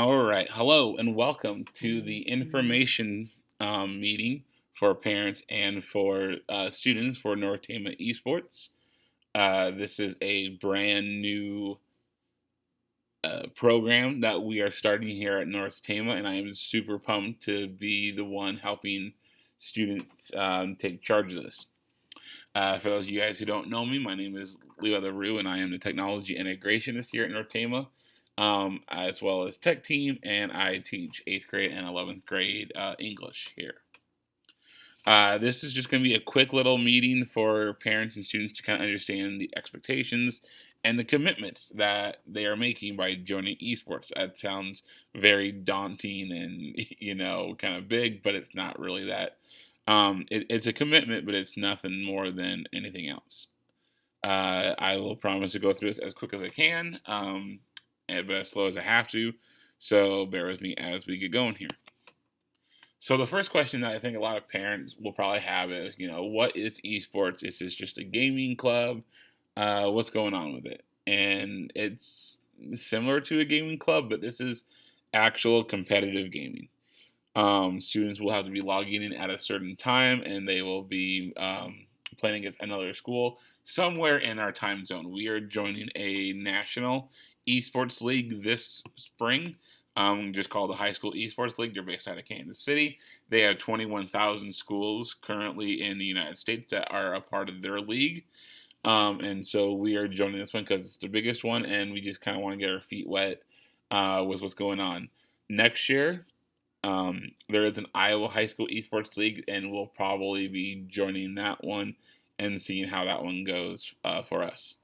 All right. Hello and welcome to the information meeting for parents and for students for Nortema Esports. This is a brand new program that we are starting here at North Tama, and I am super pumped to be the one helping students take charge of this. For those of you guys who don't know me, my name is Leo LaRue, and I am the technology integrationist here at Nortema, as well as tech team, and I teach 8th grade and 11th grade English here. This is just going to be a quick little meeting for parents and students to kind of understand the expectations and the commitments that they are making by joining esports. That sounds very daunting and kind of big, but it's not really that. It's a commitment, but it's nothing more than anything else. I will promise to go through this as quick as I can, but as slow as I have to. So bear with me as we get going here. So the first question that I think a lot of parents will probably have is, what is esports? Is this just a gaming club? What's going on with it? And it's similar to a gaming club, but this is actual competitive gaming. Students will have to be logging in at a certain time, and they will be playing against another school somewhere in our time zone. We are joining a national esports league this spring, just called the High School Esports League. They're based out of Kansas City. They have 21,000 schools currently in the United States that are a part of their league. And so we are joining this one because it's the biggest one, and we just kind of want to get our feet wet with what's going on. Next year, there is an Iowa High School Esports League, and we'll probably be joining that one and seeing how that one goes for us.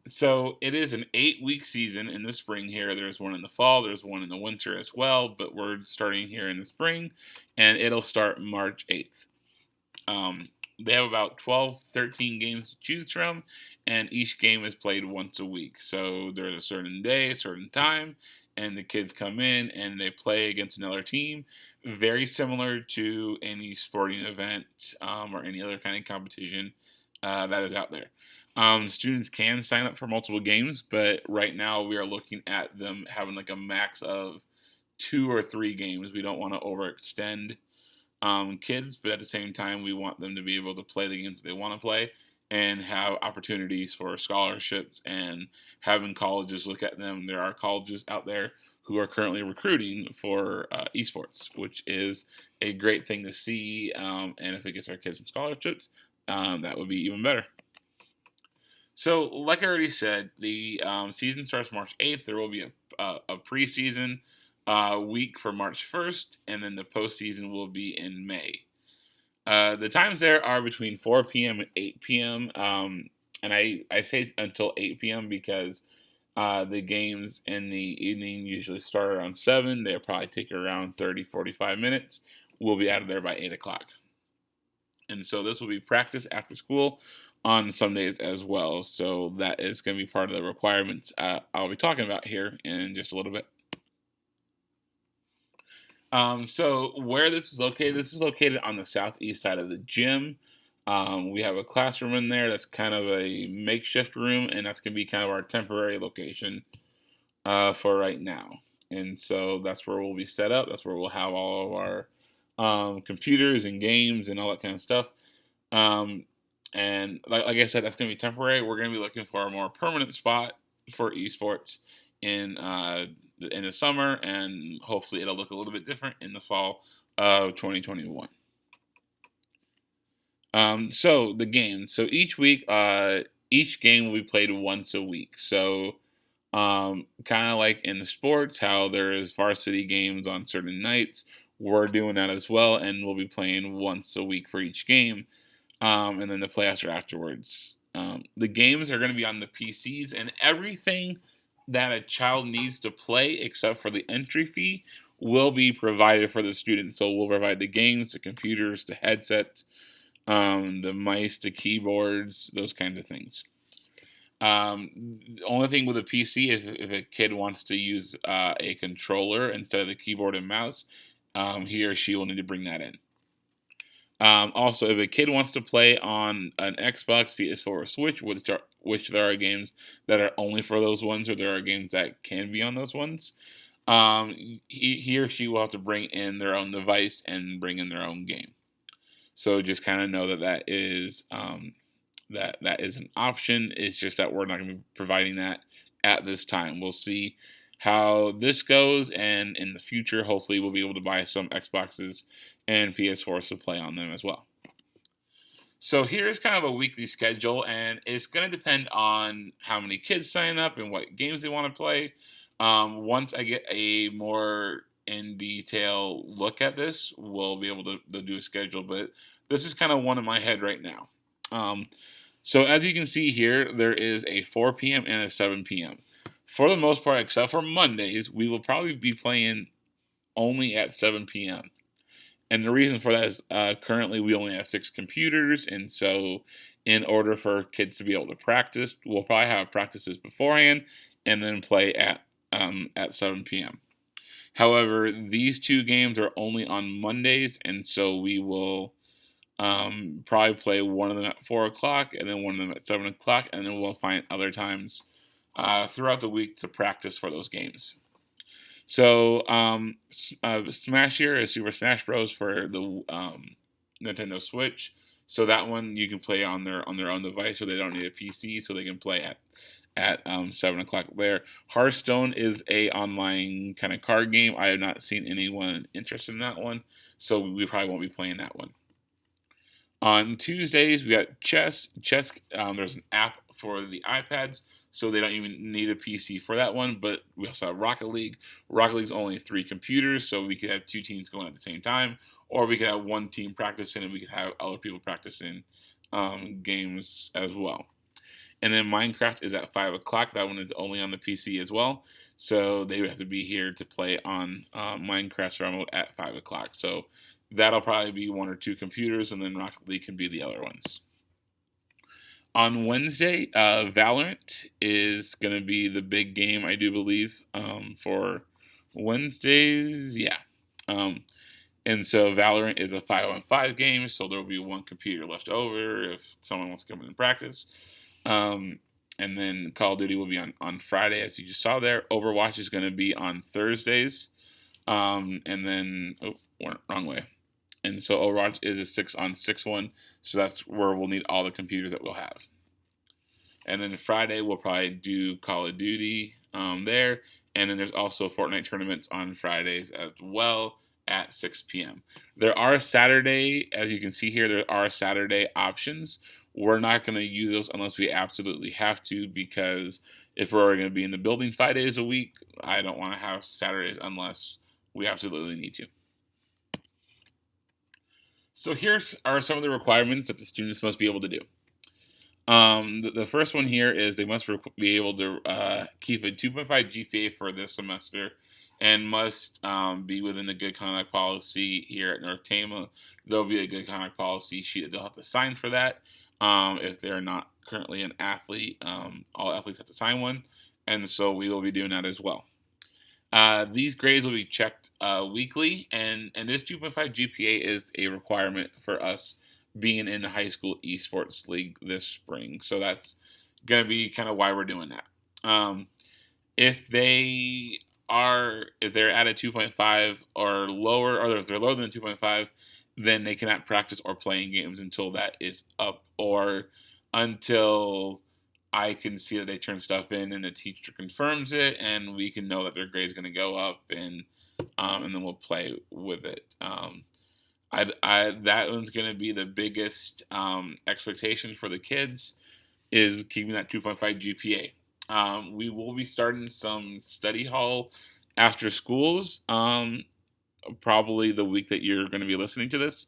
So it is an 8-week season in the spring here. There's one in the fall, there's one in the winter as well, but we're starting here in the spring, and it'll start March 8th. They have about 12, 13 games to choose from, and each game is played once a week. So there's a certain day, a certain time, and the kids come in and they play against another team, very similar to any sporting event or any other kind of competition that is out there. Students can sign up for multiple games, but right now we are looking at them having like a max of 2 or 3 games. We don't want to overextend kids, but at the same time, we want them to be able to play the games they want to play and have opportunities for scholarships and having colleges look at them. There are colleges out there who are currently recruiting for esports, which is a great thing to see. And if it gets our kids some scholarships, that would be even better. So, like I already said, the season starts March 8th. There will be a preseason week for March 1st, and then the postseason will be in May. The times there are between 4 p.m. and 8 p.m. And I say until 8 p.m. because the games in the evening usually start around 7. They'll probably take around 30, 45 minutes. We'll be out of there by 8 o'clock. And so this will be practice after school on Sundays as well. So that is going to be part of the requirements I'll be talking about here in just a little bit. So where this is located on the southeast side of the gym. We have a classroom in there that's kind of a makeshift room, and that's going to be kind of our temporary location for right now. And so that's where we'll be set up. That's where we'll have all of our computers and games and all that kind of stuff. And like I said, that's going to be temporary. We're going to be looking for a more permanent spot for esports in the summer, and hopefully it'll look a little bit different in the fall of 2021. So the game. So each week, each game will be played once a week. So kind of like in the sports, how there's varsity games on certain nights, we're doing that as well, and we'll be playing once a week for each game. And then the playoffs are afterwards. The games are going to be on the PCs, and everything that a child needs to play, except for the entry fee, will be provided for the student. So we'll provide the games, the computers, the headsets, the mice, the keyboards, those kinds of things. The only thing with a PC, if a kid wants to use a controller instead of the keyboard and mouse, he or she will need to bring that in. Also, if a kid wants to play on an Xbox, PS4, or Switch, which there are games that are only for those ones, or there are games that can be on those ones, he or she will have to bring in their own device and bring in their own game. So just kind of know that that is an option. It's just that we're not going to be providing that at this time. We'll see how this goes, and in the future, hopefully, we'll be able to buy some Xboxes and PS4s to play on them as well. So here's kind of a weekly schedule, and it's going to depend on how many kids sign up and what games they want to play. Once I get a more in detail look at this, we'll be able to do a schedule. But this is kind of one in my head right now. So as you can see here, there is a 4 p.m. and a 7 p.m. For the most part, except for Mondays, we will probably be playing only at 7 p.m. And the reason for that is currently we only have 6 computers, and so in order for kids to be able to practice, we'll probably have practices beforehand and then play at 7 p.m. However, these 2 games are only on Mondays, and so we will probably play one of them at 4 o'clock and then one of them at 7 o'clock, and then we'll find other times throughout the week to practice for those games. So, Smash here is Super Smash Bros. For the Nintendo Switch. So that one you can play on their own device, so they don't need a PC, so they can play at 7 o'clock there. Hearthstone is a online kind of card game. I have not seen anyone interested in that one, so we probably won't be playing that one. On Tuesdays, we got chess. Chess, there's an app for the iPads, so they don't even need a PC for that one. But we also have Rocket League. Rocket League's only 3 computers, so we could have 2 teams going at the same time, or we could have one team practicing and we could have other people practicing games as well. And then Minecraft is at 5 o'clock. That one is only on the PC as well. So they would have to be here to play on Minecraft remote at 5 o'clock. So that'll probably be 1 or 2 computers, and then Rocket League can be the other ones. On Wednesday, Valorant is going to be the big game, I do believe, for Wednesdays. Yeah. And so Valorant is a 5-on-5 game, so there will be 1 computer left over if someone wants to come in and practice. And then Call of Duty will be on Friday, as you just saw there. Overwatch is going to be on Thursdays. And then, wrong way. And so Overwatch is a 6-on-6 one, so that's where we'll need all the computers that we'll have. And then Friday we'll probably do Call of Duty there. And then there's also Fortnite tournaments on Fridays as well at 6 p.m. There are Saturday, as you can see here, there are Saturday options. We're not going to use those unless we absolutely have to, because if we're going to be in the building 5 days a week, I don't want to have Saturdays unless we absolutely need to. So here are some of the requirements that the students must be able to do. The first one here is they must be able to keep a 2.5 GPA for this semester, and must be within the good conduct policy here at North Tama. There'll be a good conduct policy sheet that they'll have to sign for that. If they're not currently an athlete, all athletes have to sign one, and so we will be doing that as well. These grades will be checked weekly, and this 2.5 GPA is a requirement for us being in the high school esports league this spring. So that's going to be kind of why we're doing that. If they're at a 2.5 or lower, or if they're lower than 2.5, then they cannot practice or play in games until that is up, or until I can see that they turn stuff in and the teacher confirms it, and we can know that their grade is going to go up, and then we'll play with it. That one's going to be the biggest expectation for the kids, is keeping that 2.5 GPA. We will be starting some study hall after schools, probably the week that you're going to be listening to this.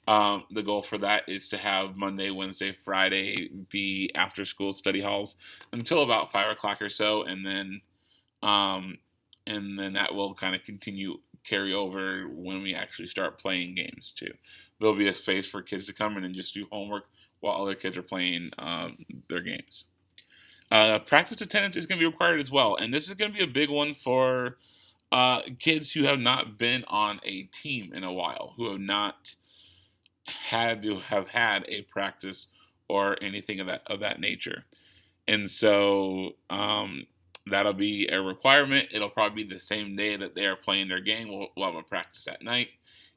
The goal for that is to have Monday, Wednesday, Friday be after school study halls until about 5 o'clock or so, and then that will kind of carry over when we actually start playing games too. There'll be a space for kids to come in and just do homework while other kids are playing their games. Practice attendance is going to be required as well, and this is going to be a big one for kids who have not been on a team in a while, who have not had to have had a practice or anything of that nature. And so that'll be a requirement. It'll probably be the same day that they are playing their game. We'll have a practice that night,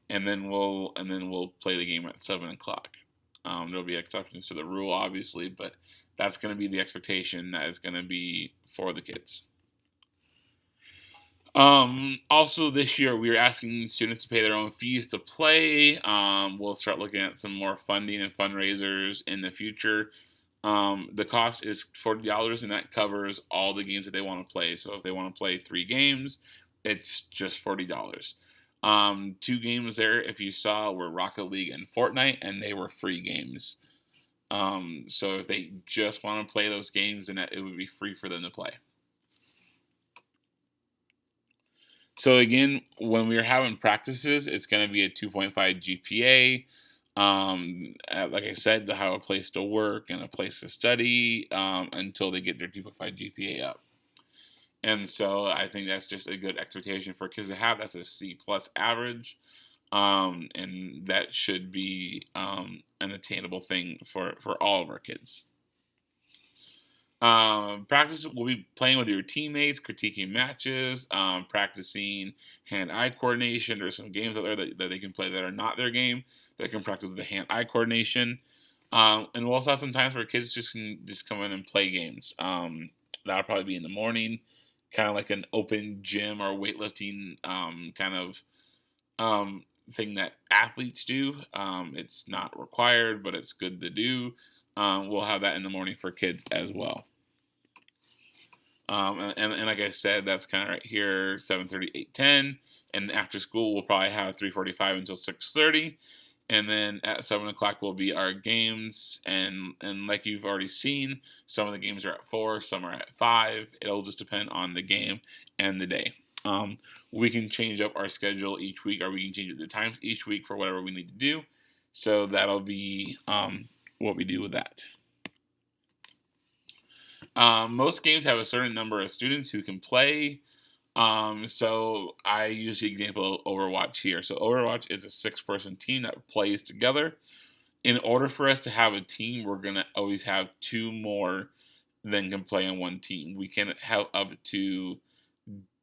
and then we'll play the game at 7 o'clock. There'll be exceptions to the rule, obviously, but that's going to be the expectation that is going to be for the kids. Also, this year we are asking students to pay their own fees to play. We'll start looking at some more funding and fundraisers in the future. The cost is $40, and that covers all the games that they want to play. So if they want to play 3 games, it's just $40. 2 games there, if you saw, were Rocket League and Fortnite, and they were free games. So if they just want to play those games, then it would be free for them to play. So again, when we're having practices, it's going to be a 2.5 GPA. Like I said, they'll have a place to work and a place to study until they get their 2.5 GPA up. And so I think that's just a good expectation for kids to have. That's a C plus average, and that should be an attainable thing for all of our kids. Practice, we'll be playing with your teammates, critiquing matches, practicing hand-eye coordination. There's some games out there that they can play that are not their game that can practice the hand-eye coordination. And we'll also have some times where kids can come in and play games. That'll probably be in the morning, kind of like an open gym or weightlifting kind of thing that athletes do. It's not required, but it's good to do. We'll have that in the morning for kids as well. And like I said, that's kind of right here, 7:30, 8:10. And after school, we'll probably have 3:45 until 6:30. And then at 7 o'clock will be our games. And like you've already seen, some of the games are at 4, some are at 5. It'll just depend on the game and the day. We can change up our schedule each week, or we can change the times each week for whatever we need to do. So that'll be what we do with that. Most games have a certain number of students who can play. So I use the example of Overwatch here. So Overwatch is a 6-person team that plays together. In order for us to have a team, we're going to always have 2 more than can play on one team. We can have up to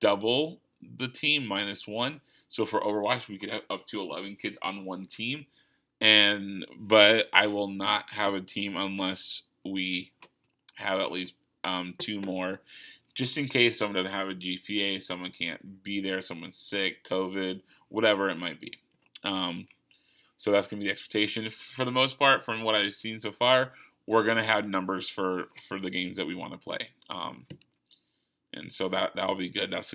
double the team minus 1. So for Overwatch, we could have up to 11 kids on one team. But I will not have a team unless we have at least 2 more, just in case someone doesn't have a GPA, someone can't be there, someone's sick, COVID, whatever it might be. So that's going to be the expectation for the most part. From what I've seen so far, we're going to have numbers for the games that we want to play. And so that'll be good. That's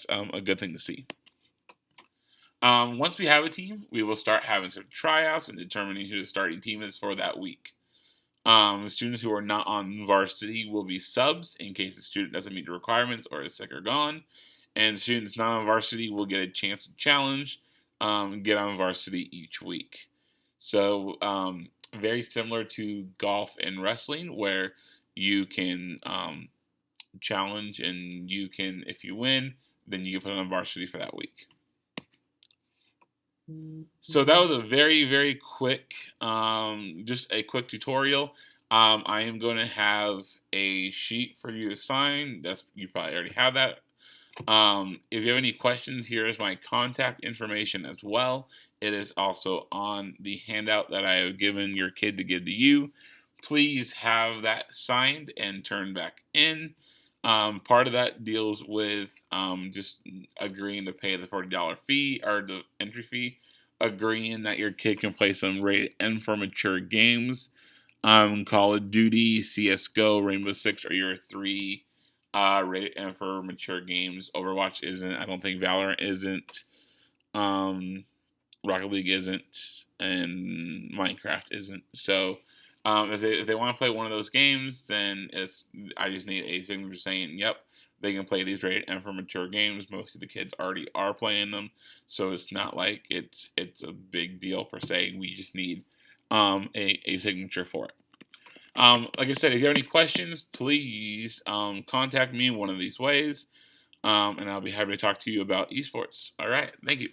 a good thing to see. Once we have a team, we will start having some tryouts and determining who the starting team is for that week. Students who are not on varsity will be subs in case the student doesn't meet the requirements or is sick or gone. And students not on varsity will get a chance to challenge, get on varsity each week. So very similar to golf and wrestling, where you can challenge and you can, if you win, then you can put on varsity for that week. So that was a very, very quick, just a quick tutorial. I am going to have a sheet for you to sign. You probably already have that. If you have any questions, here is my contact information as well. It is also on the handout that I have given your kid to give to you. Please have that signed and turned back in. Part of that deals with just agreeing to pay the $40 fee or the entry fee, agreeing that your kid can play some rated M for mature games. Call of Duty, CSGO, Rainbow Six are your 3 rated M for mature games. Overwatch isn't. I don't think Valorant isn't. Rocket League isn't, and Minecraft isn't. So if they want to play one of those games, then I just need a signature saying, yep, they can play these rated M for mature games. Most of the kids already are playing them, so it's not like it's a big deal per se. We just need a signature for it. Like I said, if you have any questions, please contact me in one of these ways, and I'll be happy to talk to you about esports. All right, thank you.